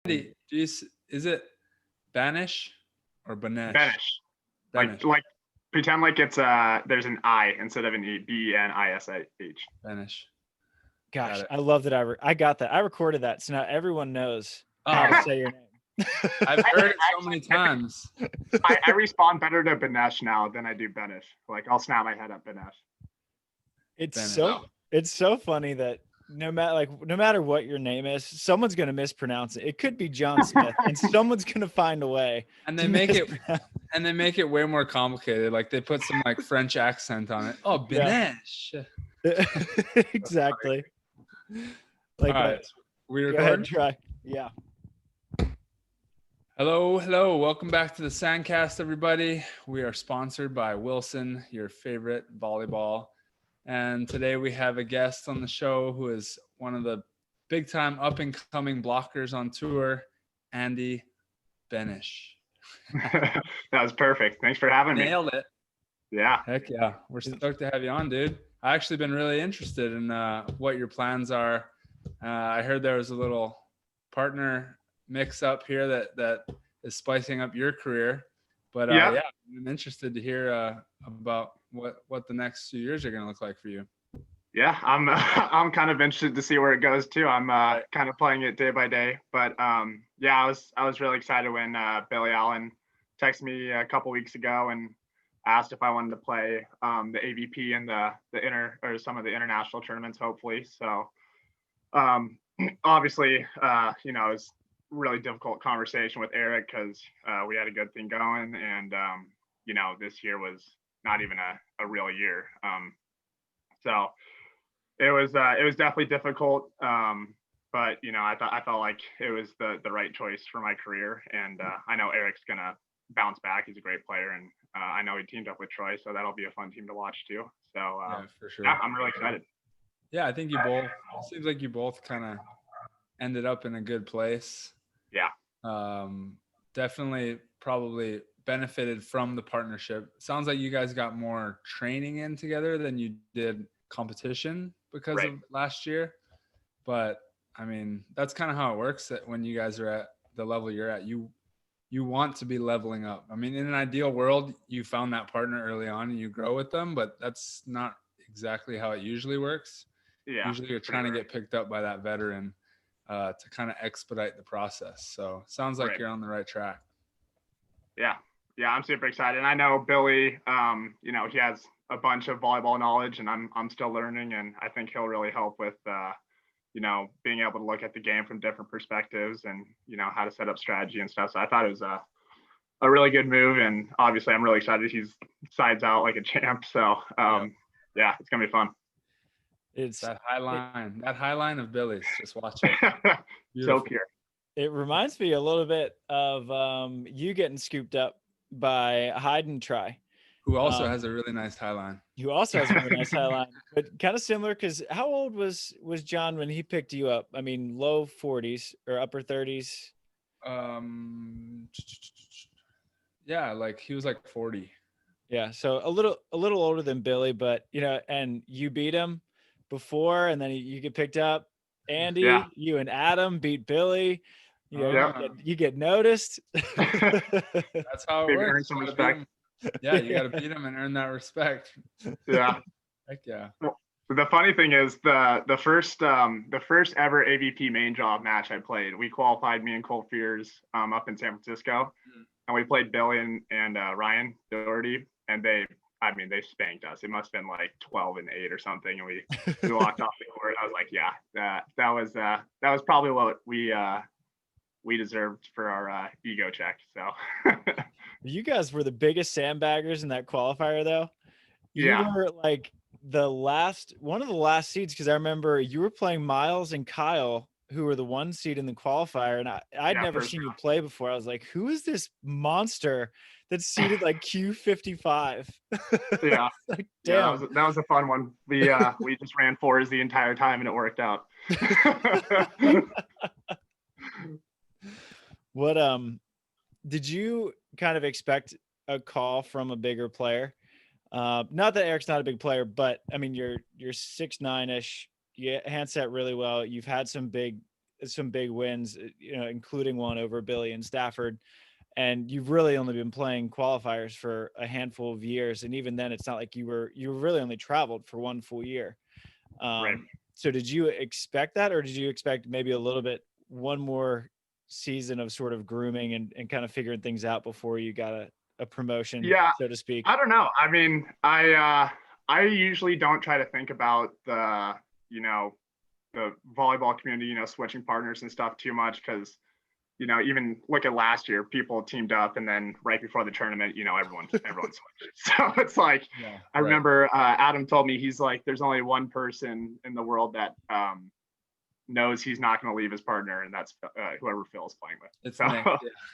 Andy, is it Banish or Benesh? Benesh. Banish. Like pretend like it's there's an I instead of an E. B-E-N-I-S-H. Banish. Gosh, I love that. I got that. I recorded that, so now everyone knows how to say your name. I've heard it so many times. I respond better to Benesh now than I do Benesh. Like I'll snap my head at Benesh. It's so funny that no matter what your name is, someone's gonna mispronounce it. It could be John Smith, and someone's gonna find a way. And they make it way more complicated. Like they put some like French accent on it. Oh, Benesh. Yeah. Exactly. Like all right, we record. Go ahead and try. Yeah. Hello. Welcome back to the SANDCAST, everybody. We are sponsored by Wilson, your favorite volleyball. And today we have a guest on the show who is one of the big-time up-and-coming blockers on tour, Andy Benesh. That was perfect. Thanks for having me. Nailed it. Yeah. Heck yeah. We're stoked to have you on, dude. I actually been really interested in what your plans are. I heard there was a little partner mix-up here that is spicing up your career. But yeah, I'm interested to hear about what the next few years are going to look like for you. Yeah, I'm kind of interested to see where it goes too. I'm kind of playing it day by day, but yeah, I was really excited when Billy Allen texted me a couple weeks ago and asked if I wanted to play the AVP and the some of the international tournaments, hopefully. So obviously, it was really difficult conversation with Eric because we had a good thing going, and this year was not even a real year. So it was definitely difficult. But I felt like it was the right choice for my career, and I know Eric's gonna bounce back. He's a great player, and I know he teamed up with Troy, so that'll be a fun team to watch too. So yeah, for sure. Yeah, I'm really excited. Yeah, I think it seems like you both kind of ended up in a good place. Yeah. Definitely probably benefited from the partnership. Sounds like you guys got more training in together than you did competition because of last year. But I mean, that's kind of how it works, that when you guys are at the level you're at, you want to be leveling up. I mean, in an ideal world, you found that partner early on and you grow with them, but that's not exactly how it usually works. Yeah. Usually you're trying to get picked up by that veteran to kind of expedite the process. So sounds like you're on the right track. Yeah, I'm super excited. And I know Billy, he has a bunch of volleyball knowledge, and I'm still learning, and I think he'll really help with being able to look at the game from different perspectives and how to set up strategy and stuff. So I thought it was a really good move, and obviously I'm really excited. He's sides out like a champ. So yeah, it's gonna be fun. It's that high line of Billy's. Just watch it. So pure. It reminds me a little bit of you getting scooped up by Hide and Try, who also has a really nice high line. You also has a really nice high line, but kind of similar, because how old was John when he picked you up? I mean, low 40s or upper 30s? Yeah, like he was like 40. Yeah, so a little older than Billy, but and you beat him before, and then you get picked up. Andy, you and Adam beat Billy. You get noticed. That's how it works. Some respect. Yeah, you got to beat him and earn that respect. Yeah. Heck yeah. Well, the funny thing is the first ever AVP main draw match I played, we qualified, me and Cole Fears up in San Francisco, and we played Billy and Ryan Dougherty, and they spanked us. It must have been like 12-8 or something, and we walked off the court. I was like, yeah, that was probably what we deserved for our ego check. So you guys were the biggest sandbaggers in that qualifier, though. You were like one of the last seeds, because I remember you were playing Miles and Kyle, who were the 1 seed in the qualifier, and I'd never seen you play before. I was like, who is this monster that's seeded like Q55? Yeah. Like, damn. Yeah, that was a fun one. We just ran 4s the entire time, and it worked out. What did you kind of expect a call from a bigger player? Not that Eric's not a big player, but I mean, you're 6'9"ish. You handset really well. You've had some big some big wins, including one over Billy and Stafford. And you've really only been playing qualifiers for a handful of years. And even then, it's not like you were really only traveled for one full year. Right. So did you expect that, or did you expect maybe one more season of sort of grooming and kind of figuring things out before you got a promotion, so to speak? I don't know. I mean, I usually don't try to think about the volleyball community, switching partners and stuff too much, because even look at last year, people teamed up, and then right before the tournament, everyone switched. So it's like, I remember Adam told me, he's like, there's only one person in the world that knows he's not going to leave his partner, and that's whoever Phil's playing with. It's so,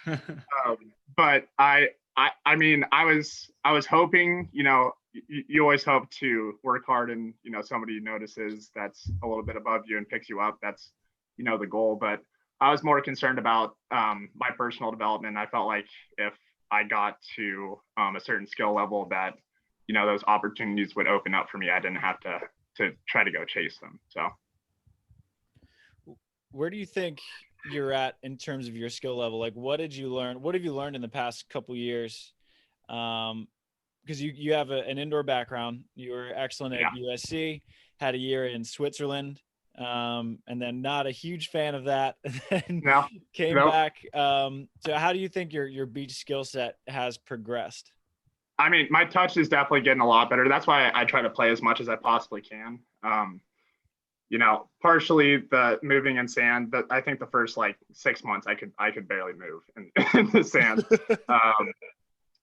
Nick, but I mean, I was hoping, you always hope to work hard, and somebody notices that's a little bit above you and picks you up. That's the goal. But I was more concerned about my personal development. I felt like if I got to a certain skill level, that those opportunities would open up for me. I didn't have to try to go chase them. So where do you think you're at in terms of your skill level? Like, what did you learn? What have you learned in the past couple years? Because you have an indoor background. You were excellent at USC, had a year in Switzerland, and then not a huge fan of that. And then came back. So how do you think your beach skill set has progressed? I mean, my touch is definitely getting a lot better. That's why I try to play as much as I possibly can. Partially the moving in sand, but I think the first 6 months I could barely move in the sand.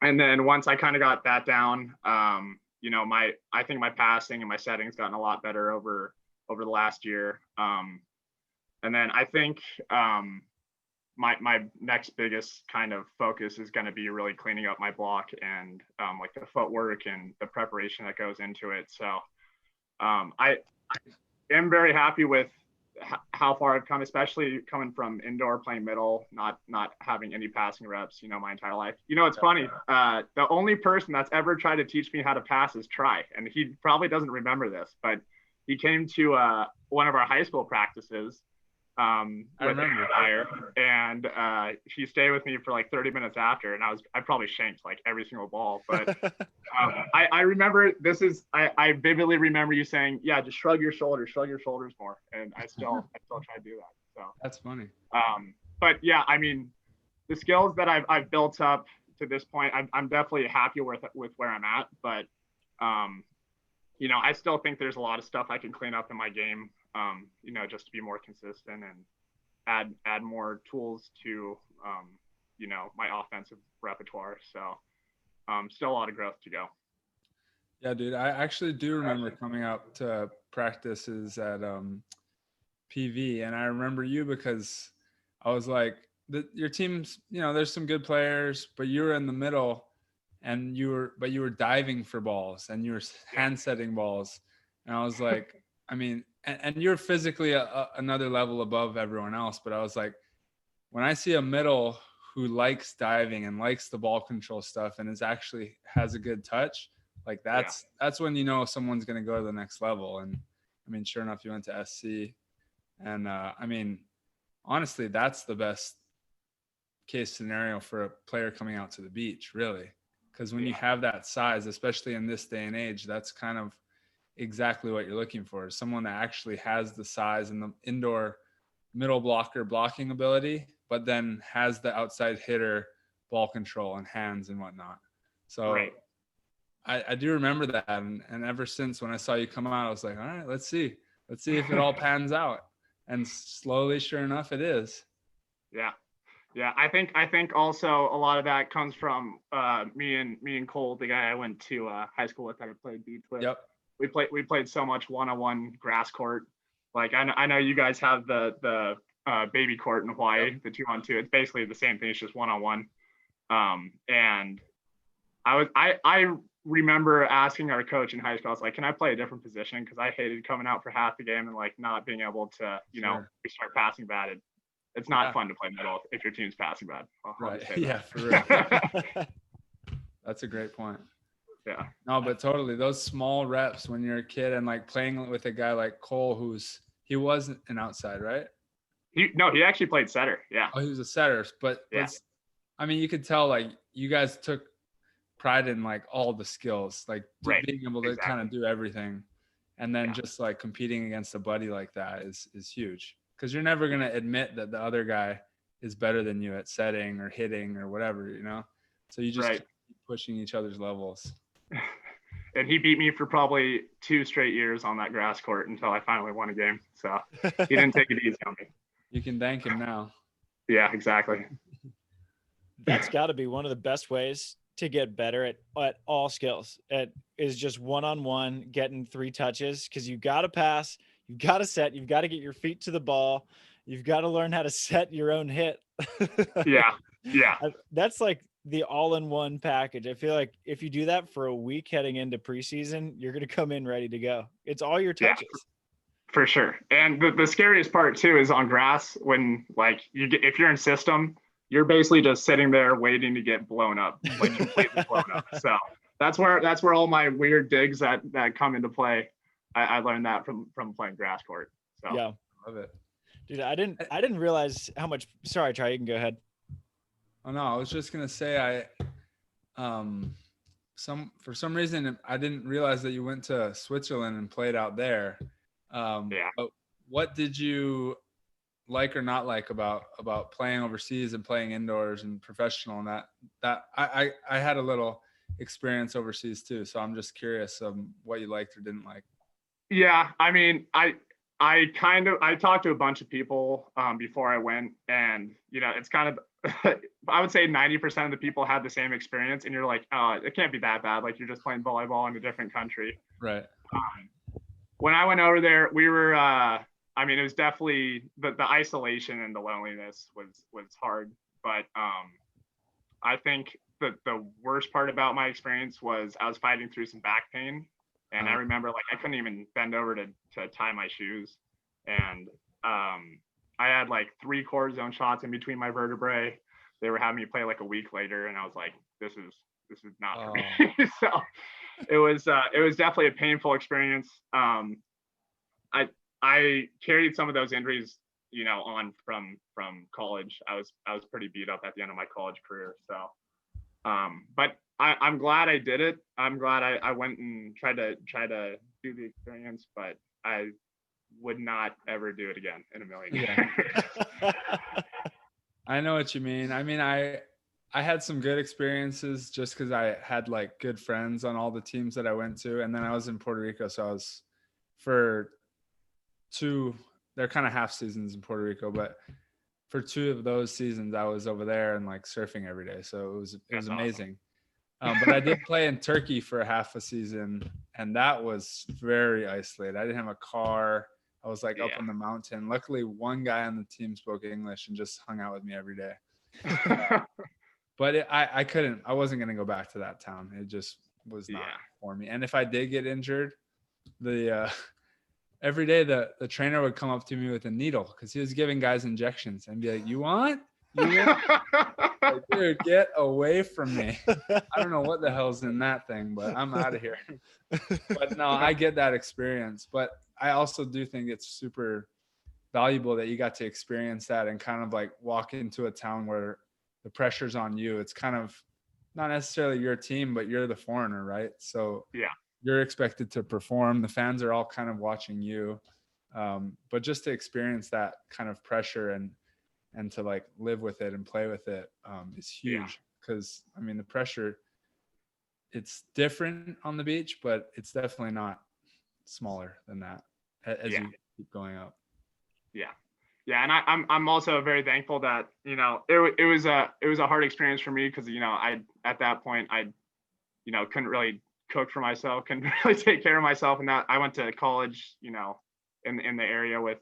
And then once I kind of got that down, I think my passing and my setting's gotten a lot better over the last year. And then I think my next biggest kind of focus is going to be really cleaning up my block and the footwork and the preparation that goes into it. So I am very happy with how far I've come, especially coming from indoor playing middle, not having any passing reps, my entire life. It's funny. The only person that's ever tried to teach me how to pass is Tri, and he probably doesn't remember this, but he came to one of our high school practices with Hire, and he stayed with me for 30 minutes after, and I probably shanked every single ball. But I remember I vividly remember you saying, just shrug your shoulders more, and I still try to do that. So that's funny. But yeah, I mean, the skills that I've built up to this point, I'm definitely happy with where I'm at, but I still think there's a lot of stuff I can clean up in my game, just to be more consistent and add more tools to, my offensive repertoire. So still a lot of growth to go. Yeah, dude, I actually do remember coming out to practices at PV, and I remember you because I was like, your team's, there's some good players, but you were in the middle, and you were diving for balls, and you were hand setting balls, and I was like, I mean, and you're physically another level above everyone else, but I was like, when I see a middle who likes diving and likes the ball control stuff and has a good touch, that's when someone's going to go to the next level. And I mean, sure enough, you went to SC, and I mean, honestly, that's the best case scenario for a player coming out to the beach, really. Because when you have that size, especially in this day and age, that's kind of exactly what you're looking for. Someone that actually has the size and the indoor middle blocker blocking ability, but then has the outside hitter ball control and hands and whatnot. So I do remember that. And ever since when I saw you come out, I was like, all right, let's see if it all pans out. And slowly, sure enough, it is. Yeah. Yeah, I think also a lot of that comes from me and Cole, the guy I went to high school with, that I played beach with. Yep. We played so much one-on-one grass court. I know you guys have the baby court in Hawaii, the 2-on-2. It's basically the same thing. It's just one-on-one. And I remember asking our coach in high school, I was like, can I play a different position? Because I hated coming out for half the game and not being able to, we start passing batted. It's not fun to play middle if your team's passing bad. Right. Yeah, for real. That's a great point. Yeah. No, but totally. Those small reps when you're a kid and playing with a guy like Cole, he wasn't an outside, right? He actually played setter. Yeah. Oh, he was a setter, but I mean, you could tell like you guys took pride in like all the skills, like being able to kind of do everything, and then just like competing against a buddy like that is huge, because you're never gonna admit that the other guy is better than you at setting or hitting or whatever, you know. So you just keep pushing each other's levels. And he beat me for probably 2 straight years on that grass court until I finally won a game. So he didn't take it easy on me. You can thank him now. Yeah, exactly. That's got to be one of the best ways to get better at all skills. It is just one-on-one, getting 3 touches, because you got to pass, you've got to set, you've got to get your feet to the ball, you've got to learn how to set your own hit. Yeah. That's like the all-in-one package. I feel like if you do that for a week heading into preseason, you're going to come in ready to go. It's all your touches. Yeah, for sure. And the scariest part too is on grass, when like if you're in system, you're basically just sitting there waiting to get blown up, like completely blown up. So that's where all my weird digs that come into play. I learned that from playing grass court. So yeah, love it, dude. I didn't realize how much. Sorry, Ty, you can go ahead. Oh no, I was just gonna say for some reason I didn't realize that you went to Switzerland and played out there. But what did you like or not like about playing overseas and playing indoors and professional, and that I had a little experience overseas too, so I'm just curious what you liked or didn't like. Yeah, I mean, I talked to a bunch of people before I went, and you know, it's kind of I would say 90% of the people had the same experience, and you're like, oh, it can't be that bad, like you're just playing volleyball in a different country. Right. When I went over there, we were I mean, it was definitely the isolation and the loneliness was hard, but I think the worst part about my experience was I was fighting through some back pain, and I remember like I couldn't even bend over to tie my shoes, and I had like 3 cortisone shots in between my vertebrae. They were having me play like a week later, and I was like, this is not for me. So it was definitely a painful experience. I carried some of those injuries, you know, on from college. I was pretty beat up at the end of my college career. So, but I'm glad I did it. I'm glad I went and tried to do the experience, but I would not ever do it again in a million years. I know what you mean. I mean, I had some good experiences just because I had like good friends on all the teams that I went to, and then I was in Puerto Rico, so I was for 2. They're kind of half seasons in Puerto Rico, but for 2 of those seasons, I was over there and like surfing every day, so it was amazing. Awesome. But I did play in Turkey for half a season, and that was very isolated. I didn't have a car. I was like up on the mountain. Luckily, one guy on the team spoke English and just hung out with me every day. But I wasn't going to go back to that town. It just was not for me. And if I did get injured, every day the trainer would come up to me with a needle because he was giving guys injections and be like, you want? Like, dude, get away from me. I don't know what the hell's in that thing, but I'm out of here. But no, I get that experience. But I also do think it's super valuable that you got to experience that and kind of like walk into a town where the pressure's on you. It's kind of not necessarily your team, but you're the foreigner, right? So you're expected to perform. The fans are all kind of watching you. But just to experience that kind of pressure and to like live with it and play with it is huge. Because I mean, the pressure, it's different on the beach, but it's definitely not smaller than that as you keep going up. Yeah, and I'm also very thankful that, you know, it was a hard experience for me because, you know, at that point I you know, couldn't really cook for myself, couldn't really take care of myself, and that I went to college, you know, in the area with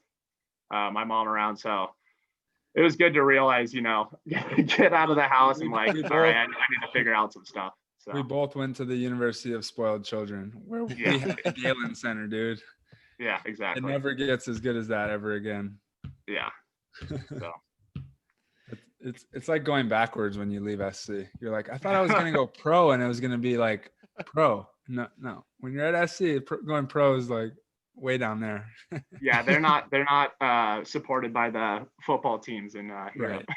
my mom around, so it was good to realize, you know, get out of the house and like, all right, I need to figure out some stuff. So we both went to the University of Spoiled Children, where we had the Galen Center, dude. Yeah, exactly. It never gets as good as that ever again. Yeah. So it's like going backwards when you leave SC. You're like, I thought I was gonna go pro, and it was gonna be like pro. No. When you're at SC, going pro is like way down there. Yeah, they're not supported by the football teams in Europe.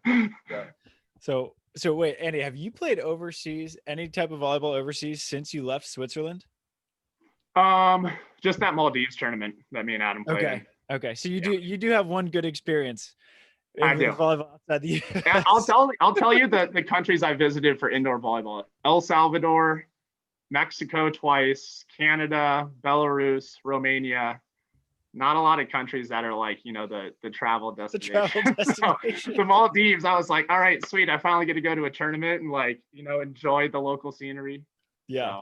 Yeah. So wait, Andy, have you played overseas, any type of volleyball overseas since you left Switzerland? Just that Maldives tournament that me and Adam played in. Okay. So you do have one good experience I in do. volleyball outside the US. Yeah, I'll tell you the countries I visited for indoor volleyball: El Salvador, Mexico twice, Canada, Belarus, Romania. Not a lot of countries that are like, the travel destination. The travel destination. So, the Maldives, I was like, all right, sweet. I finally get to go to a tournament and enjoy the local scenery. Yeah.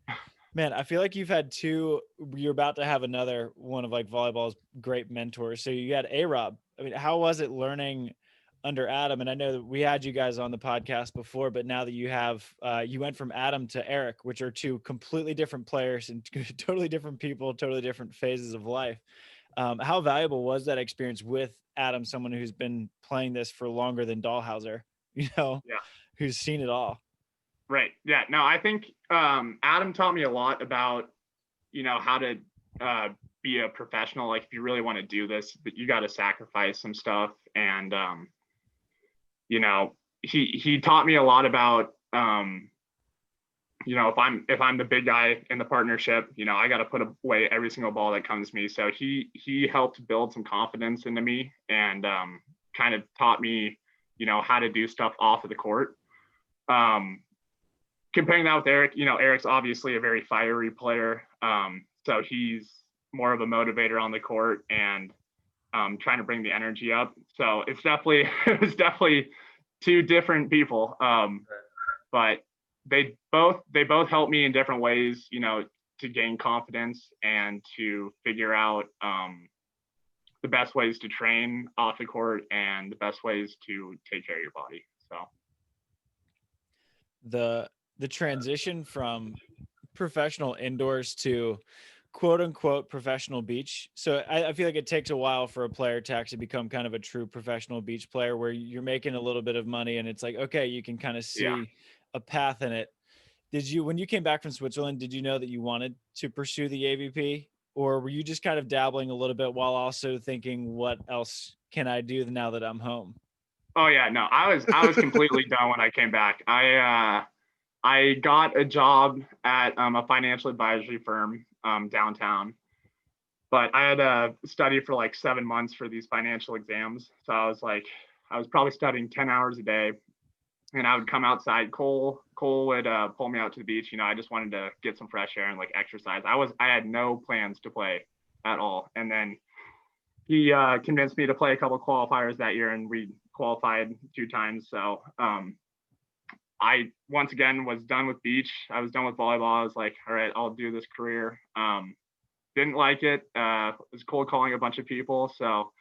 So. Man, I feel like you're about to have another one of volleyball's great mentors. So you had A-Rob. I mean, how was it learning under Adam? And I know that we had you guys on the podcast before, but now that you have, you went from Adam to Eric, which are two completely different players and totally different people, totally different phases of life. How valuable was that experience with Adam, someone who's been playing this for longer than Dahlhauser, who's seen it all? Right. Yeah. No, I think Adam taught me a lot about, how to be a professional. Like, if you really want to do this, but you got to sacrifice some stuff. And, he taught me a lot about, if I'm the big guy in the partnership, I got to put away every single ball that comes to me. So he helped build some confidence into me and kind of taught me, how to do stuff off of the court. Comparing that with Eric, Eric's obviously a very fiery player. So he's more of a motivator on the court and trying to bring the energy up. So it was definitely two different people. But they both helped me in different ways, to gain confidence and to figure out the best ways to train off the court and the best ways to take care of your body. So the transition from professional indoors to quote unquote professional beach. So I feel like it takes a while for a player to actually become kind of a true professional beach player where you're making a little bit of money and it's like, okay, you can kind of see a path in it. When you came back from Switzerland, did you know that you wanted to pursue the AVP, or were you just kind of dabbling a little bit while also thinking, what else can I do now that I'm home? Oh yeah, no, I was completely done when I came back. I got a job at a financial advisory firm downtown, but I had to study for 7 months for these financial exams. So I was probably studying 10 hours a day, and I would come outside. Cole would pull me out to the beach. I just wanted to get some fresh air and exercise. I had no plans to play at all. And then he convinced me to play a couple of qualifiers that year, and we qualified 2 times. So I once again was done with beach. I was done with volleyball. I was like, all right, I'll do this career. Didn't like it. It was cold calling a bunch of people. So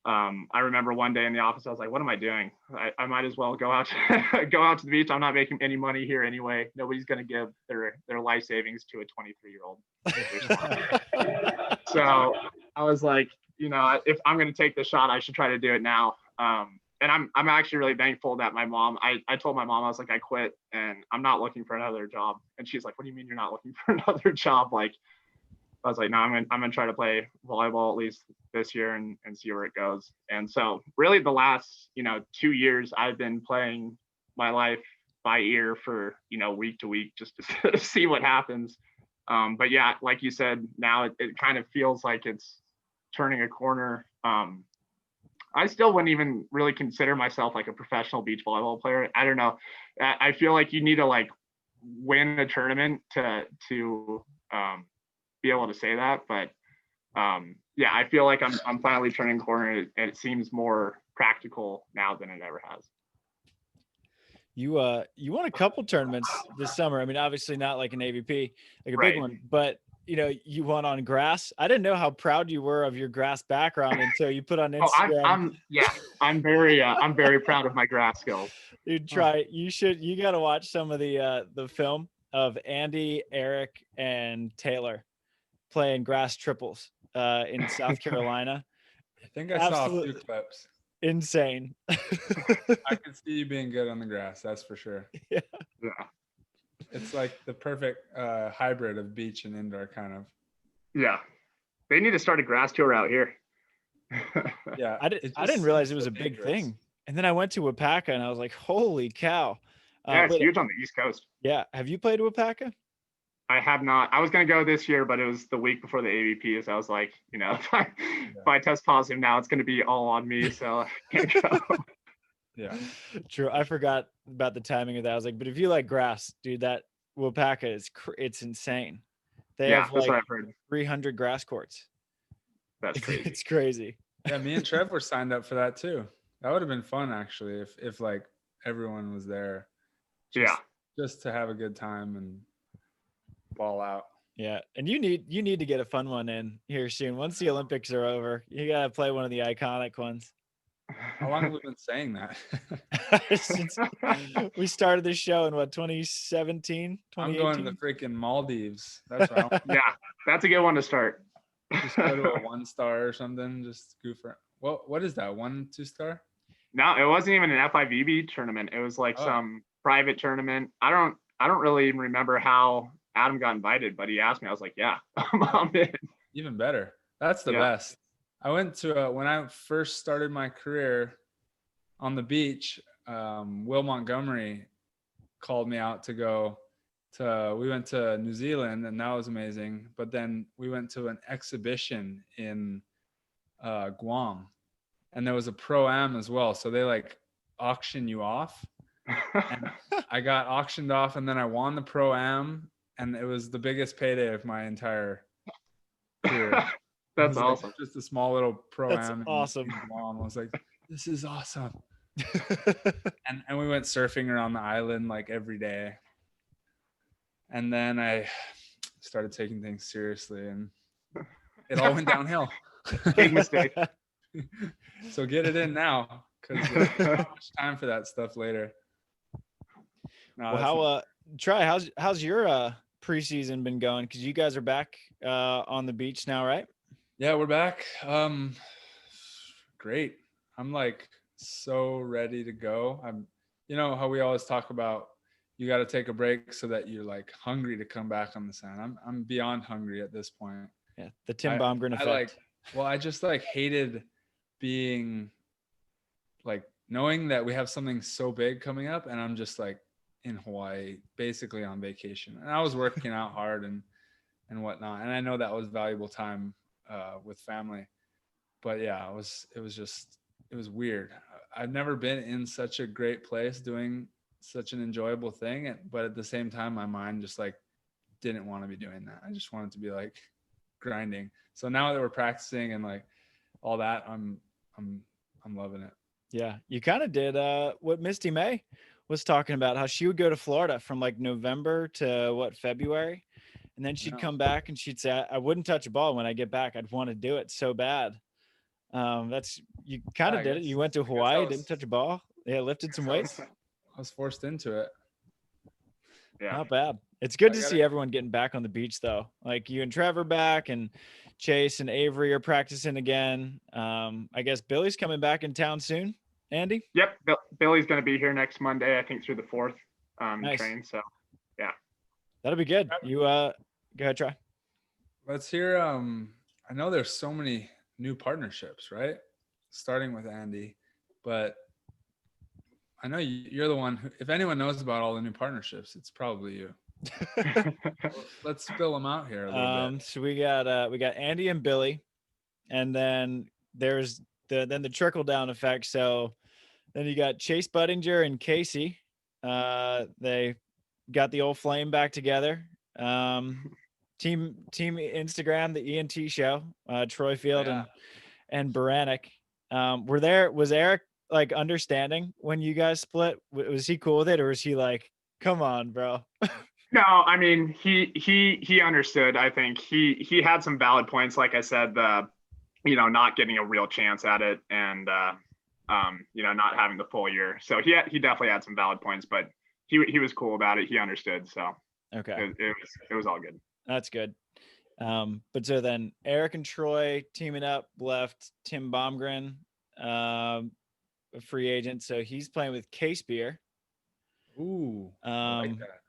I remember one day in the office, I was like, what am I doing? I might as well go out to the beach. I'm not making any money here anyway. Nobody's going to give their life savings to a 23-year-old. So I was like, if I'm going to take the shot, I should try to do it now. And I'm actually really thankful that my mom, I told my mom, I was like, I quit and I'm not looking for another job. And she's like, what do you mean you're not looking for another job? I was like, no, I'm gonna try to play volleyball at least this year and see where it goes. And so really the last, 2 years I've been playing my life by ear for, week to week, just to see what happens. But yeah, like you said, now it kind of feels like it's turning a corner. I still wouldn't even really consider myself a professional beach volleyball player. I don't know. I feel like you need to win a tournament to be able to say that. But yeah, I feel like I'm finally turning a corner, and it seems more practical now than it ever has. You won a couple tournaments this summer. I mean, obviously not like an AVP, like a big one, but you won on grass. I didn't know how proud you were of your grass background until you put on Instagram. I'm very proud of my grass skills. You got to watch some of the film of Andy, Eric, and Taylor playing grass triples in South Carolina. I think I saw a few clips. Insane. I could see you being good on the grass. That's for sure. Yeah. It's like the perfect hybrid of beach and indoor kind of. Yeah. They need to start a grass tour out here. Yeah. I didn't realize it was a big thing. And then I went to Wapaka and I was like, holy cow. Yeah, it's huge on the East Coast. Yeah. Have you played Wapaka? I have not. I was going to go this year, but it was the week before the AVP. So I was like, if I test positive now, it's going to be all on me. So I can't go. Yeah. True. I forgot about the timing of that. I was like, but if you like grass, dude, that Wapaka it's insane. They have like 300 grass courts. That's crazy. It's crazy. Yeah, me and Trev were signed up for that too. That would have been fun actually if like everyone was there. Just to have a good time and ball out. Yeah, and you need to get a fun one in here soon. Once the Olympics are over, you gotta play one of the iconic ones. How long have we been saying that? Since we started this show in 2017, 2018? I'm going to the freaking Maldives. That's right. Yeah, that's a good one to start. Just go to a 1-star or something. Just goof around. What is that? 1-2 star? No, it wasn't even an FIVB tournament. It was like some private tournament. I don't really even remember how Adam got invited, but he asked me. I was like, yeah, I'm in. Even better. That's the best. I went to when I first started my career on the beach. Will Montgomery called me out to go to. We went to New Zealand, and that was amazing. But then we went to an exhibition in Guam, and there was a pro-am as well. So they like auction you off. And I got auctioned off, and then I won the pro-am, and it was the biggest payday of my entire career. That's awesome. Like just a small little pro-am. That's awesome. I was like, this is awesome. and we went surfing around the island like every day. And then I started taking things seriously, and it all went downhill. Big mistake. So get it in now, because there's not much time for that stuff later. No, well, how's your preseason been going? Because you guys are back on the beach now, right? Yeah, we're back. Great. I'm like so ready to go. You know how we always talk about you got to take a break so that you're like hungry to come back on the sand. I'm beyond hungry at this point. Yeah, the Tim Baumgren effect. I just like hated being like knowing that we have something so big coming up, and I'm just like in Hawaii, basically on vacation. And I was working out hard and whatnot. And I know that was valuable time with family. But yeah, it was weird. I've never been in such a great place doing such an enjoyable thing. But at the same time, my mind just like didn't want to be doing that. I just wanted to be like grinding. So now that we're practicing and like all that, I'm loving it. Yeah. You kind of did what Misty May was talking about, how she would go to Florida from like November to February. And then she'd come back and she'd say, I wouldn't touch a ball when I get back. I'd want to do it so bad. You kind of did it. You went to Hawaii, didn't touch a ball. Yeah. Lifted some weights. I was forced into it. Yeah. Not bad. It's good to see everyone getting back on the beach though. Like you and Trevor back, and Chase and Avery are practicing again. I guess Billy's coming back in town soon. Andy? Yep. Billy's going to be here next Monday, I think through the 4th nice. Train. So yeah. That'll be good. You go ahead, try. Let's hear. I know there's so many new partnerships, right? Starting with Andy, but I know you're the one who, if anyone knows about all the new partnerships, it's probably you. Let's spill them out here a little bit. So we got Andy and Billy, and then there's the trickle down effect. So then you got Chase Budinger and Casey. They got the old flame back together. Team Instagram, the ENT show, Troy Field and Beranek. Was Eric like understanding when you guys split? Was he cool with it, or was he like, come on, bro? No, I mean, he understood. I think he had some valid points. Like I said, not getting a real chance at it, and not having the full year. So he definitely had some valid points, but he was cool about it. He understood. So okay, it was all good. That's good. But so then Eric and Troy teaming up, left Tim Baumgren, a free agent. So he's playing with Case Beer. Ooh, I like that.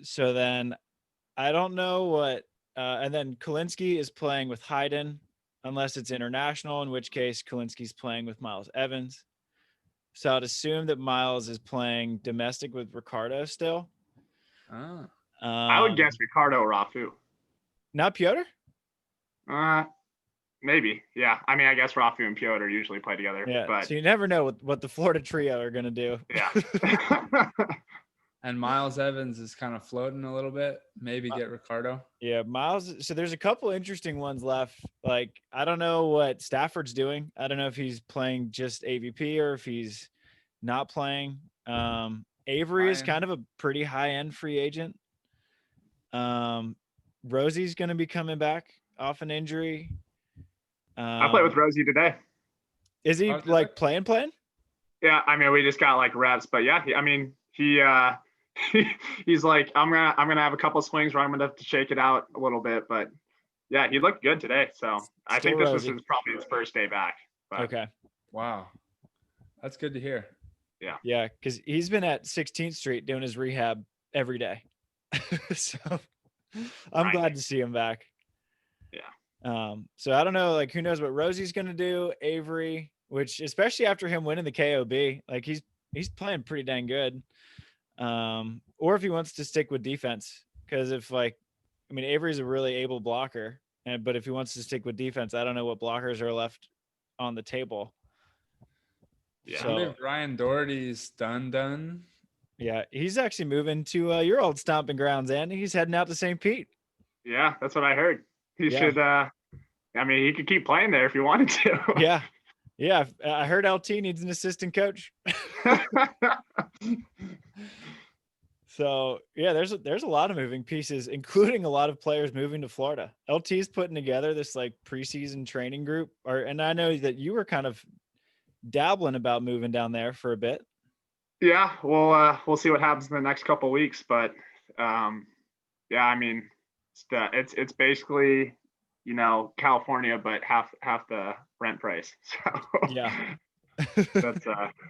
So then I don't know what, and then Kalinsky is playing with Hayden, unless it's international, in which case Kalinsky's playing with Miles Evans. So I'd assume that Miles is playing domestic with Ricardo still. Ah. I would guess Ricardo Rafu. Not Piotr? Maybe. Yeah. I mean, I guess Rafu and Piotr usually play together. Yeah. But So you never know what the Florida trio are going to do. yeah. And Miles Evans is kind of floating a little bit. Maybe get Ricardo. Yeah, Miles. So there's a couple interesting ones left. Like, I don't know what Stafford's doing. I don't know if he's playing just AVP or if he's not playing. Avery is kind of a pretty high-end free agent. Rosie's going to be coming back off an injury. I played with Rosie today. Is he like playing? Yeah, I mean, we just got like reps, but yeah, he's like, I'm gonna have a couple of swings where I'm gonna have to shake it out a little bit, but yeah, he looked good today. So I think this was probably his first day back. But. Okay. Wow, that's good to hear. Yeah. Yeah, because he's been at 16th Street doing his rehab every day. So I'm glad to see him back. Yeah. So I don't know, like, who knows what Rosie's gonna do. Avery, which especially after him winning the KOB, like he's playing pretty dang good. Or if he wants to stick with defense, because if Avery's a really able blocker, but if he wants to stick with defense, I don't know what blockers are left on the table. Yeah. So Ryan Dougherty's done. Yeah, he's actually moving to your old stomping grounds, Andy. He's heading out to St. Pete. Yeah, that's what I heard. He should. I mean, he could keep playing there if he wanted to. Yeah. I heard LT needs an assistant coach. So yeah, there's a lot of moving pieces, including a lot of players moving to Florida. LT's putting together this like preseason training group, and I know that you were kind of dabbling about moving down there for a bit. Yeah, we'll see what happens in the next couple of weeks, but yeah, I mean, it's basically, California, but half the rent price. So yeah, that's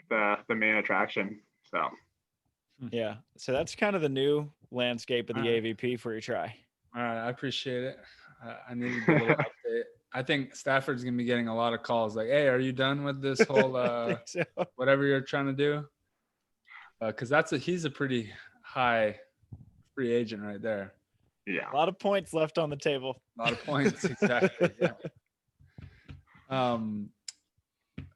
the main attraction. So yeah, so that's kind of the new landscape of the AVP for your try. All right, I appreciate it. I needed a little update. I think Stafford's gonna be getting a lot of calls like, "Hey, are you done with this whole whatever you're trying to do?" Because he's a pretty high free agent right there. Yeah, a lot of points left on the table. A lot of points, exactly. Yeah.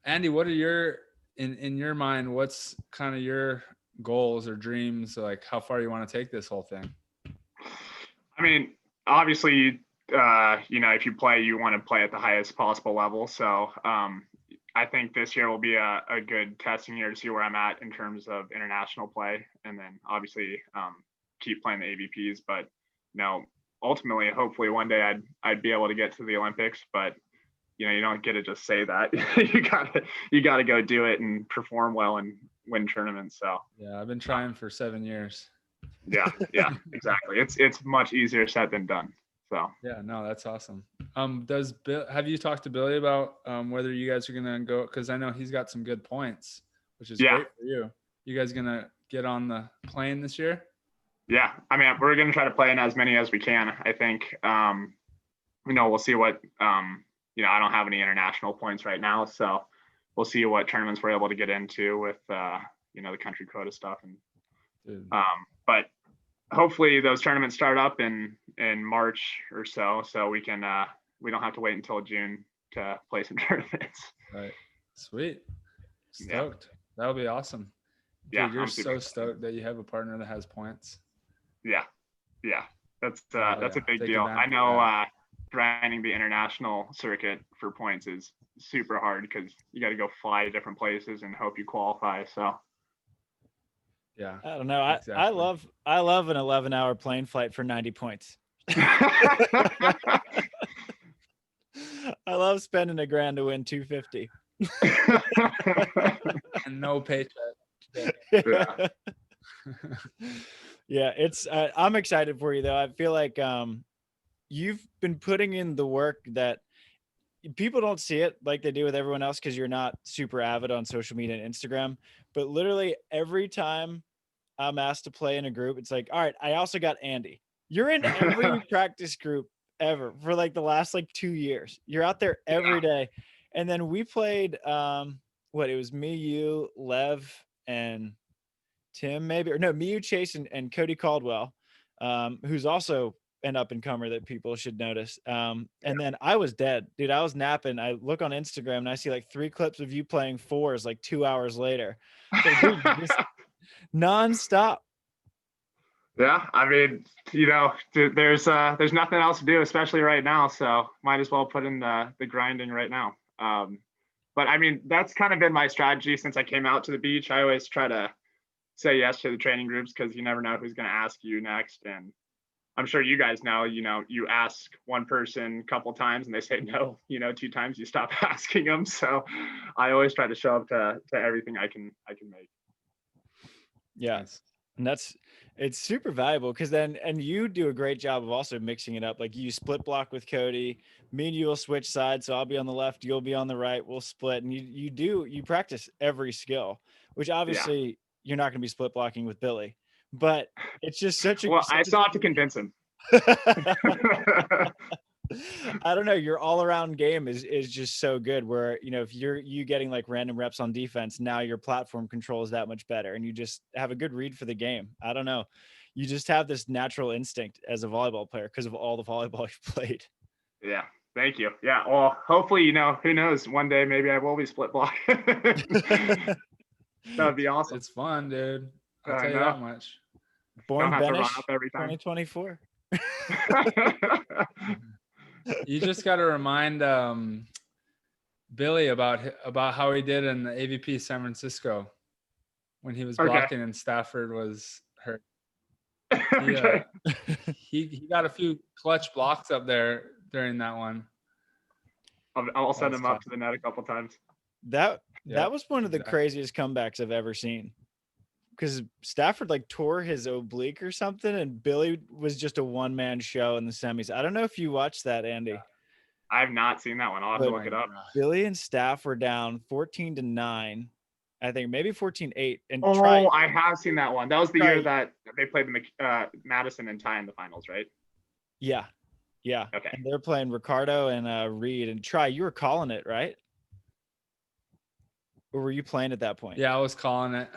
Andy, what are in your mind? What's kind of your goals or dreams? Like, how far you want to take this whole thing? I mean, obviously, if you play, you want to play at the highest possible level. So I think this year will be a good testing year to see where I'm at in terms of international play, and then obviously keep playing the AVPs. But ultimately, hopefully one day I'd be able to get to the Olympics. But you don't get to just say that. you gotta go do it and perform well and win tournaments. So yeah, I've been trying for 7 years. Yeah, exactly. It's much easier said than done. So yeah, no, that's awesome. Have you talked to Billy about whether you guys are gonna go? Because I know he's got some good points, which is great for you. You guys gonna get on the plane this year? Yeah, I mean, we're gonna try to play in as many as we can. I think we'll see what I don't have any international points right now, so we'll see what tournaments we're able to get into with the country quota stuff. And but hopefully those tournaments start up in March or so we can we don't have to wait until June to play some tournaments. Right. Sweet. Stoked. Yeah. That'll be awesome. Dude, Yeah, you're so stoked that you have a partner that has points. Yeah. That's a big deal. I know grinding the international circuit for points is super hard because you got to go fly to different places and hope you qualify. So yeah, I don't know. Exactly. I love an 11-hour plane flight for 90 points. I love spending $1,000 to win 250 and no paycheck. Yeah, it's I'm excited for you though. I feel like you've been putting in the work that people don't see it like they do with everyone else because you're not super avid on social media and Instagram. But literally every time I'm asked to play in a group, it's like, all right, I also got Andy. You're in every practice group ever for like the last like 2 years. You're out there every day. And then we played it was me, you, Lev, and Tim, maybe, or no, me, you, Chase, and Cody Caldwell, who's also an up and comer that people should notice. And then I was dead, dude. I was napping. I look on Instagram and I see like 3 clips of you playing fours like 2 hours later. So, dude, just nonstop. Yeah, I mean, you know, there's nothing else to do, especially right now. So might as well put in the grinding right now. But I mean, that's kind of been my strategy since I came out to the beach. I always try to say yes to the training groups because you never know who's going to ask you next. And I'm sure you guys know, you know, you ask one person a couple times and they say no, you know, 2 times you stop asking them. So I always try to show up to everything I can make. Yeah. Nice. And it's super valuable because then, and you do a great job of also mixing it up. Like you split block with Cody, me and you will switch sides. So I'll be on the left, you'll be on the right, we'll split. And you practice every skill, which obviously you're not going to be split blocking with Billy, but it's just such a, well, I still have to convince him. I don't know. Your all around game is just so good where, you know, if you getting like random reps on defense, now your platform control is that much better and you just have a good read for the game. I don't know. You just have this natural instinct as a volleyball player because of all the volleyball you've played. Yeah. Thank you. Yeah. Well, hopefully, you know, who knows, one day maybe I will be split block. That would be awesome. It's fun, dude. I'll tell you that much. Bourne Don't have to run Benesh up every time. 2024. You just got to remind Billy about how he did in the AVP San Francisco when he was blocking and Stafford was hurt. He got a few clutch blocks up there during that one. I'll send him up to the net a couple times. That was one of the craziest comebacks I've ever seen. Because Stafford like tore his oblique or something, and Billy was just a one-man show in the semis. I don't know if you watched that, Andy. I have not seen that one. I'll have to look it up. Billy and Staff were down 14-9, I think, maybe 14-8. And I have seen that one. That was the year that they played the Madison and Ty in the finals, right? Yeah. Okay. And they're playing Ricardo and Reed. And you were calling it, right? Or were you playing at that point? Yeah, I was calling it.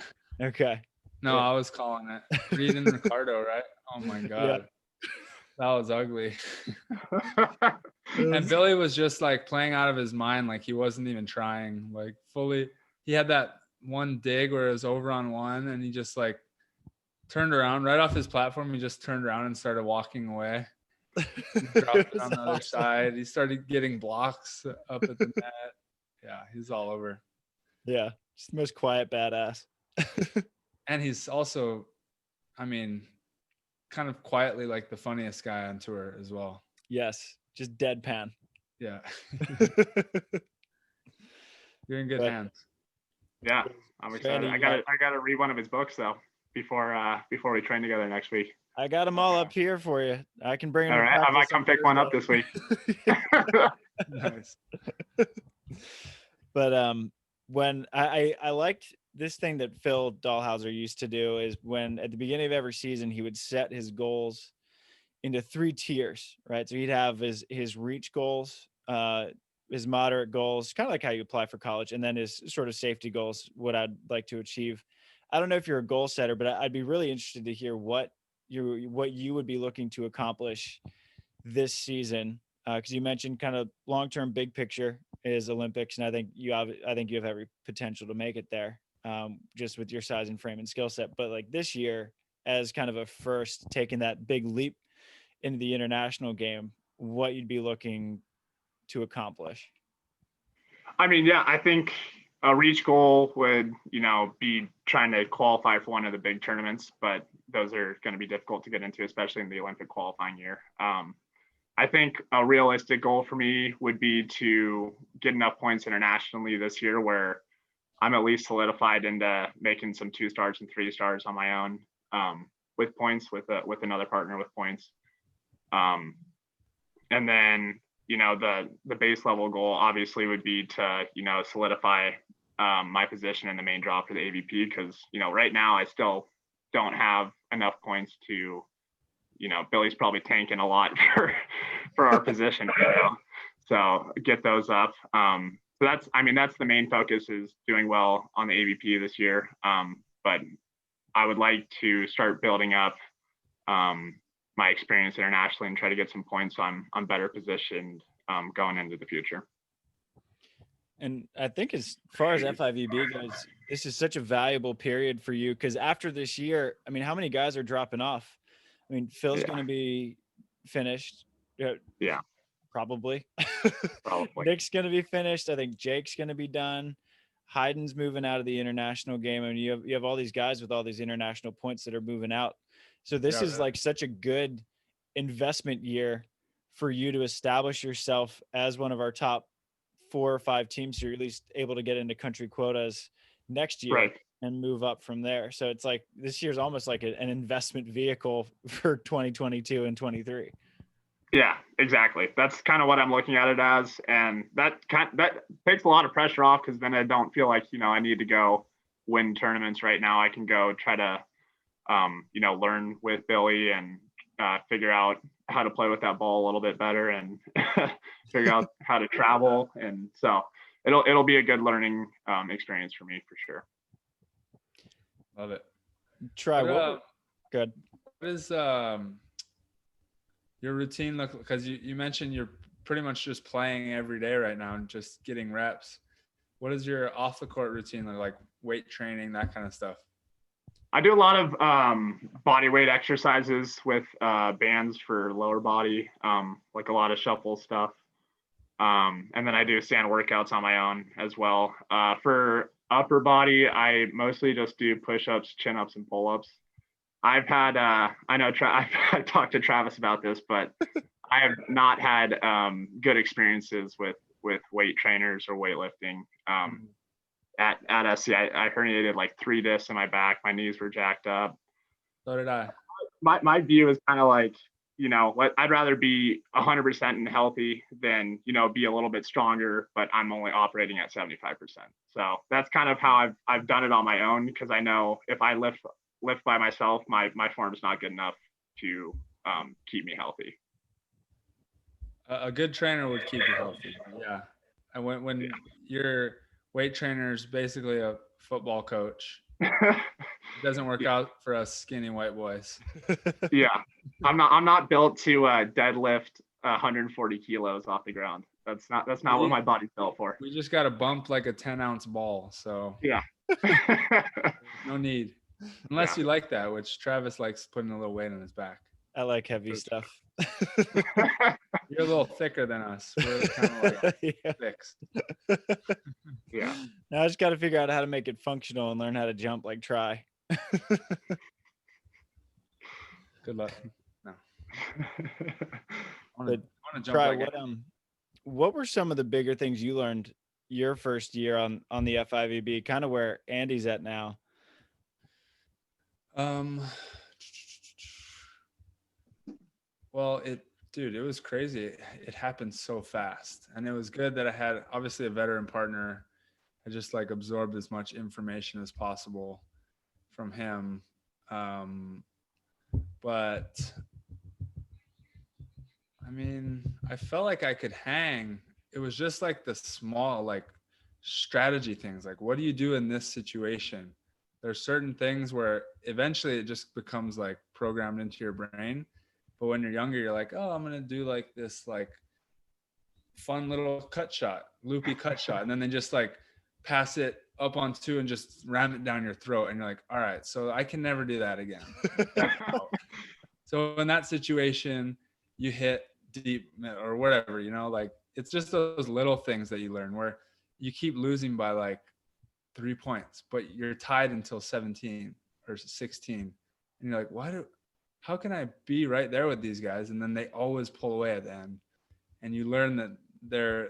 Okay. No, I was calling it. Reed and Ricardo, right? Oh my God. That was ugly. And Billy was just like playing out of his mind. Like he wasn't even trying, like fully. He had that one dig where it was over on one and he just like turned around right off his platform. He just turned around and started walking away. Dropped it on the other side. He started getting blocks up at the net. Yeah, he's all over. Yeah, just the most quiet badass. And he's also, I mean, kind of quietly like the funniest guy on tour as well. Yes, just deadpan. Yeah. You're in good hands. Yeah, I'm excited. I gotta read one of his books though before we train together next week. I got them all up here for you. I can bring them. All right, I might come pick one up this week. Nice. But when I liked this thing that Phil Dahlhauser used to do is when at the beginning of every season he would set his goals into 3 tiers, right? So he'd have his reach goals, his moderate goals, kind of like how you apply for college, and then his sort of safety goals, what I'd like to achieve. I don't know if you're a goal setter, but I'd be really interested to hear what you would be looking to accomplish this season. Because you mentioned kind of long-term big picture is Olympics, and I think you have every potential to make it there, just with your size and frame and skill set. But like this year, as kind of a first taking that big leap into the international game, what you'd be looking to accomplish? I mean, yeah, I think a reach goal would, be trying to qualify for one of the big tournaments, but those are going to be difficult to get into, especially in the Olympic qualifying year. I think a realistic goal for me would be to get enough points internationally this year where I'm at least solidified into making some 2 stars and 3 stars on my own, with points with another partner with points. And then, the base level goal obviously would be to, solidify my position in the main draw for the AVP. Cause right now I still don't have enough points to, Billy's probably tanking a lot for our position right now. So get those up. So that's the main focus, is doing well on the AVP this year. But I would like to start building up my experience internationally and try to get some points so I'm better positioned going into the future. And I think as far as FIVB goes, this is such a valuable period for you, because after this year, I mean, how many guys are dropping off? I mean, Phil's going to be finished. Yeah. Probably. Probably. Nick's going to be finished. I think Jake's going to be done. Hayden's moving out of the international game. I mean, you have all these guys with all these international points that are moving out. So this is like such a good investment year for you to establish yourself as one of our top 4 or 5 teams. So you're at least able to get into country quotas next year and move up from there. So it's like this year's almost like an investment vehicle for 2022 and 23. Yeah, exactly. That's kind of what I'm looking at it as. And that takes a lot of pressure off, because then I don't feel like, I need to go win tournaments right now. I can go try to, learn with Billy and figure out how to play with that ball a little bit better and figure out how to travel. And so it'll be a good learning experience for me for sure. Love it. Good. What is your routine look? Because you mentioned you're pretty much just playing every day right now and just getting reps. What is your off the court routine look like? Weight training, that kind of stuff? I do a lot of body weight exercises with bands for lower body, like a lot of shuffle stuff. And then I do sand workouts on my own as well. For upper body, I mostly just do push-ups, chin-ups, and pull-ups. I've had, I've talked to Travis about this, but I have not had good experiences with weight trainers or weightlifting. At SC, I herniated like 3 discs in my back. My knees were jacked up. So did I. My view is kind of like, I'd rather be 100% and healthy than, be a little bit stronger, but I'm only operating at 75%. So that's kind of how I've done it on my own, because I know if I lift by myself, my form's not good enough to keep me healthy. A good trainer would keep you healthy. Yeah. And when your weight trainer is basically a football coach, it doesn't work out for us skinny white boys. Yeah. I'm not built to deadlift 140 kilos off the ground. That's not what my body's built for. We just got to bump like a 10-ounce ball. So yeah. No need. Unless you like that, which Travis likes putting a little weight on his back. I like heavy stuff. You're a little thicker than us. We're kind of like fixed. Yeah. Now I just got to figure out how to make it functional and learn how to jump like Try. Good luck. No. I want to jump Try, like what were some of the bigger things you learned your first year on the FIVB, kind of where Andy's at now? Well, it was crazy. It happened so fast, and it was good that I had obviously a veteran partner. I just like absorbed as much information as possible from him. But I mean, I felt like I could hang. It was just like the small, like strategy things. Like, what do you do in this situation? There's certain things where eventually it just becomes like programmed into your brain. But when you're younger, you're like, oh, I'm going to do like this, like fun little cut shot, loopy cut shot. And then they just like pass it up on 2 and just ram it down your throat. And you're like, all right, so I can never do that again. So in that situation, you hit deep or whatever, like it's just those little things that you learn where you keep losing by like 3 points, but you're tied until 17 or 16. And you're like, how can I be right there with these guys? And then they always pull away at the end. And you learn that they're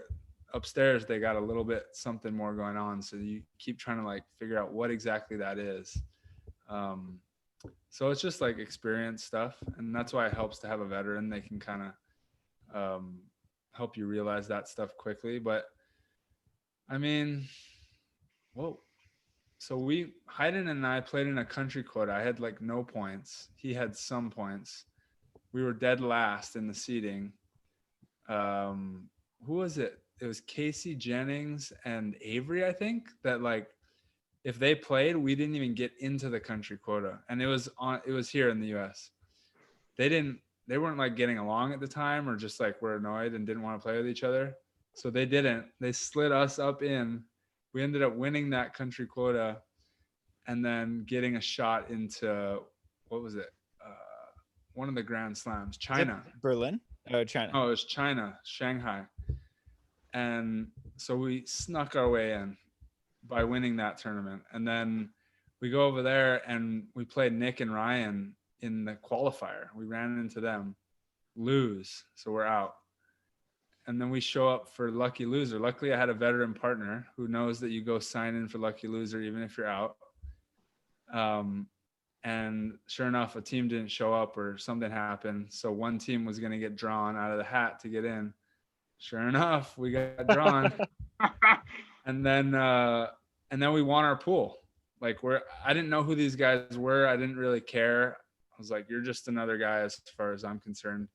upstairs, they got a little bit something more going on. So you keep trying to like figure out what exactly that is. So it's just like experience stuff. And that's why it helps to have a veteran. They can kind of help you realize that stuff quickly. But I mean, Hayden and I played in a country quota. I had like no points. He had some points. We were dead last in the seeding. Who was it? It was Casey Jennings and Avery, I think, that like if they played, we didn't even get into the country quota. And it was here in the US. They weren't like getting along at the time, or just like were annoyed and didn't want to play with each other. So they slid us up in. We ended up winning that country quota and then getting a shot into, what was it? One of the Grand Slams, China. Berlin? Oh, China. Oh, it was China, Shanghai. And so we snuck our way in by winning that tournament. And then we go over there and we played Nick and Ryan in the qualifier. We ran into them, lose, so we're out. And then we show up for Lucky Loser. Luckily, I had a veteran partner who knows that you go sign in for Lucky Loser even if you're out. And sure enough, a team didn't show up or something happened. So one team was going to get drawn out of the hat to get in. Sure enough, we got drawn. And then we won our pool. Like I didn't know who these guys were. I didn't really care. I was like, you're just another guy as far as I'm concerned.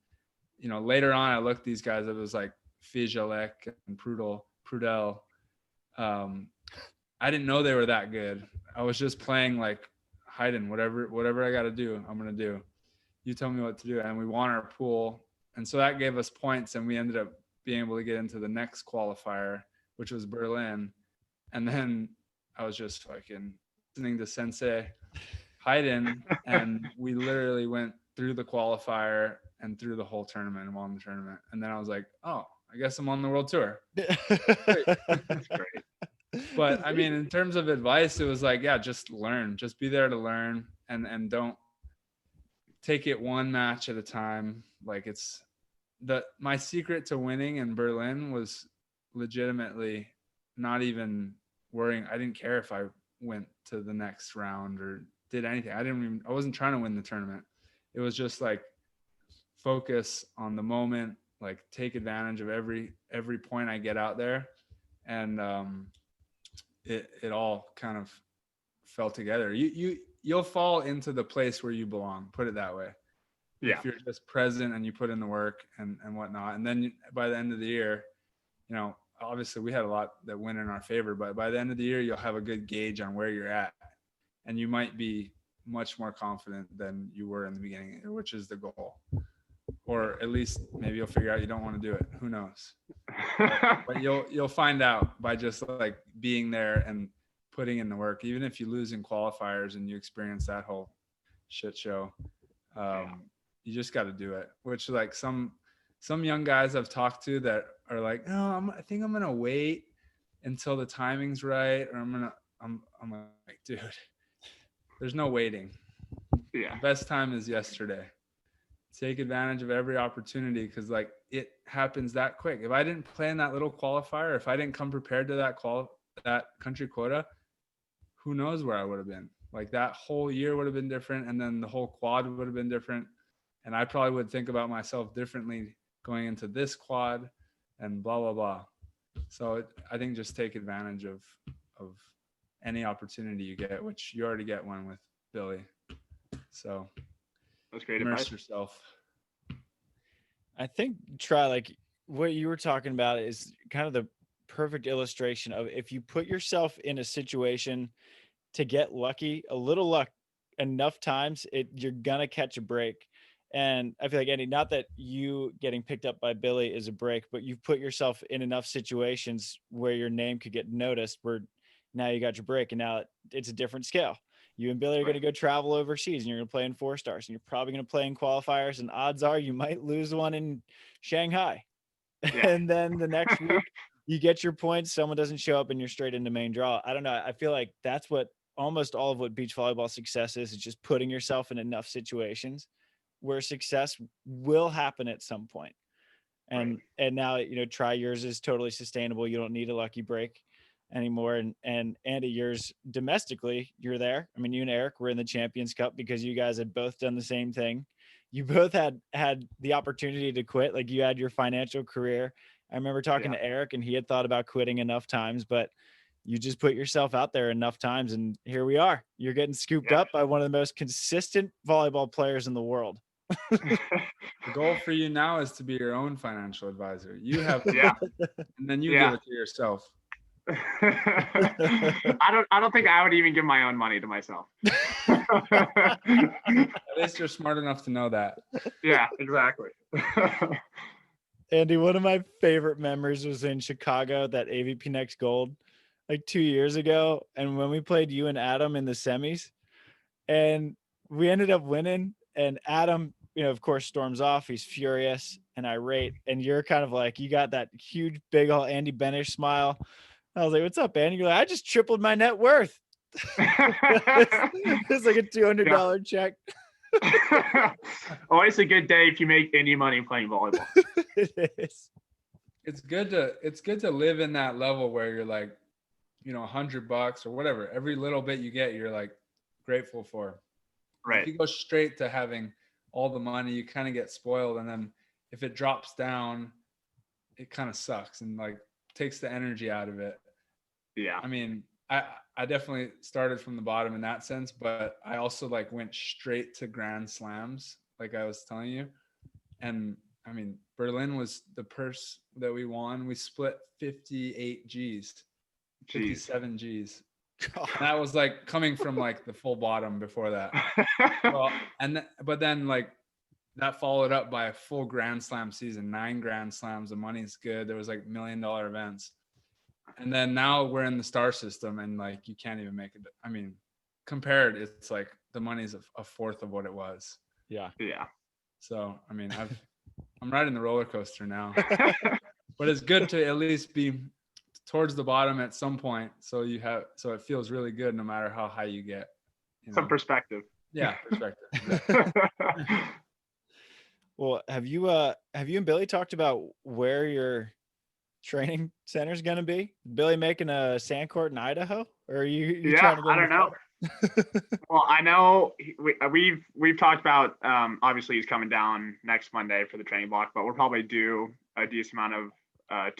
You know, later on, I looked these guys. It was like Fijalek and Prudel. I didn't know they were that good. I was just playing like Hayden, whatever I got to do, I'm going to do. You tell me what to do. And we won our pool. And so that gave us points, and we ended up being able to get into the next qualifier, which was Berlin. And then I was just fucking listening to Sensei Hayden, and we literally went through the qualifier and through the whole tournament and won the tournament. And then I was like, oh, I guess I'm on the world tour. That's great. But I mean, in terms of advice, it was like, yeah, just learn, just be there to learn, and don't take it one match at a time. Like my secret to winning in Berlin was legitimately not even worrying. I didn't care if I went to the next round or did anything. I wasn't trying to win the tournament. It was just like focus on the moment, like take advantage of every point I get out there. And it all kind of fell together. You'll fall into the place where you belong, put it that way. Yeah. If you're just present and you put in the work and whatnot. And then by the end of the year, you know, obviously we had a lot that went in our favor, but by the end of the year, you'll have a good gauge on where you're at, and you might be much more confident than you were in the beginning, which is the goal. Or at least maybe you'll figure out you don't want to do it. Who knows? But you'll find out by just like being there and putting in the work. Even if you lose in qualifiers and you experience that whole shit show, you just got to do it. Which like some young guys I've talked to that are like, no, I think I'm gonna wait until the timing's right, or I'm like, dude, there's no waiting. Yeah. The best time is yesterday. Take advantage of every opportunity, because like it happens that quick. If I didn't play in that little qualifier, if I didn't come prepared to that country quota, who knows where I would have been. Like that whole year would have been different, and then the whole quad would have been different, and I probably would think about myself differently going into this quad and blah blah blah. So I think just take advantage of any opportunity you get, which you already get one with Billy. So that's great immerse advice. yourself. I think try like what you were talking about is kind of the perfect illustration of if you put yourself in a situation to get lucky, a little luck enough times, you're gonna catch a break. And I feel like, Andy, not that you getting picked up by Billy is a break, but you've put yourself in enough situations where your name could get noticed, where now you got your break, and now it's a different scale. You and Billy are going to go travel overseas, and you're going to play in 4-stars, and you're probably going to play in qualifiers, and odds are you might lose one in Shanghai. Yeah. And then the next week you get your points, someone doesn't show up, and you're straight into main draw. I don't know. I feel like that's what almost all of what beach volleyball success is just putting yourself in enough situations where success will happen at some point. And now, you know, try yours is totally sustainable. You don't need a lucky break anymore. And Andy, yours domestically, you're there. I mean, you and Eric were in the Champions Cup because you guys had both done the same thing. You both had the opportunity to quit. Like you had your financial career. I remember talking to Eric, and he had thought about quitting enough times, but you just put yourself out there enough times, and here we are. You're getting scooped up by one of the most consistent volleyball players in the world. The goal for you now is to be your own financial advisor. You have, and then you give it to yourself. I don't think I would even give my own money to myself. At least you're smart enough to know that. Yeah, exactly. Andy, one of my favorite memories was in Chicago, that AVP Next Gold, like 2 years ago. And when we played you and Adam in the semis, and we ended up winning, and Adam, of course, storms off. He's furious and irate. And you're kind of like, you got that huge, big old Andy Benesh smile. I was like, what's up, Andy? You're like, I just tripled my net worth. It's like a $200 check. Always a good day if you make any money playing volleyball. It is. It's good to live in that level where you're like, $100 or whatever. Every little bit you get, you're like grateful for. Right. If you go straight to having all the money, you kind of get spoiled. And then if it drops down, it kind of sucks and like takes the energy out of it. Yeah. I mean, I definitely started from the bottom in that sense, but I also like went straight to Grand Slams, like I was telling you. And I mean, Berlin was the purse that we won. We split 58 G's, 57 G's. And that was like coming from like the full bottom before that. Well, but then like that followed up by a full Grand Slam season, 9 Grand Slams. The money's good. There was like $1 million events. And then now we're in the star system and like you can't even make it. I mean, compared, it's like the money's a fourth of what it was. Yeah. Yeah. So, I mean, I'm riding the roller coaster now. But it's good to at least be towards the bottom at some point. So it feels really good no matter how high you get. Some perspective. Yeah, perspective. Well, have you and Billy talked about where your training center is going to be? Billy making a sand court in Idaho, or are you trying to get I don't know. Well, I know we've talked about, obviously he's coming down next Monday for the training block, but we'll probably do a decent amount of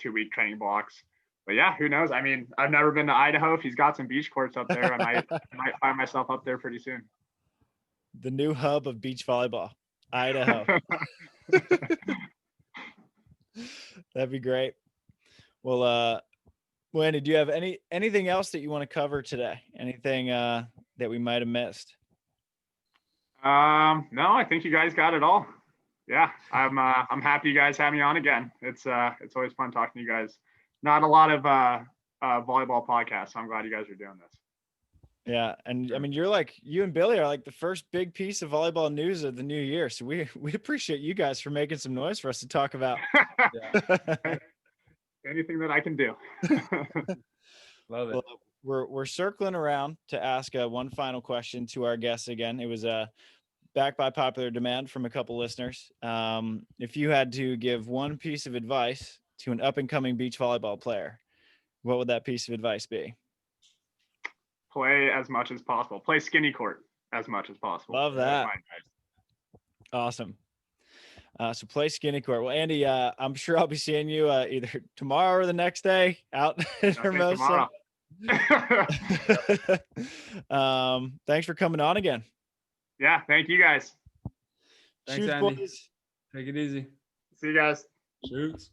2-week training blocks. But yeah, who knows? I mean, I've never been to Idaho. If he's got some beach courts up there, I might find myself up there pretty soon. The new hub of beach volleyball, Idaho. That'd be great. Well, Andy, do you have anything else that you want to cover today? Anything that we might have missed? No, I think you guys got it all. Yeah, I'm happy you guys have me on again. It's always fun talking to you guys. Not a lot of volleyball podcasts, so I'm glad you guys are doing this. Yeah, and I mean, you and Billy are like the first big piece of volleyball news of the new year. So we appreciate you guys for making some noise for us to talk about. Anything that I can do. Love it. Well, we're circling around to ask one final question to our guests again. It was back by popular demand from a couple listeners. If you had to give one piece of advice to an up-and-coming beach volleyball player, what would that piece of advice be? Play as much as possible. Play skinny court as much as possible. Love that. Awesome. So play skinny court. Well, Andy, I'm sure I'll be seeing you either tomorrow or the next day out in Hermosa. Thanks for coming on again. Yeah, thank you guys. Thanks, Shoots, Andy. boys. Take it easy. See you guys. Shoots.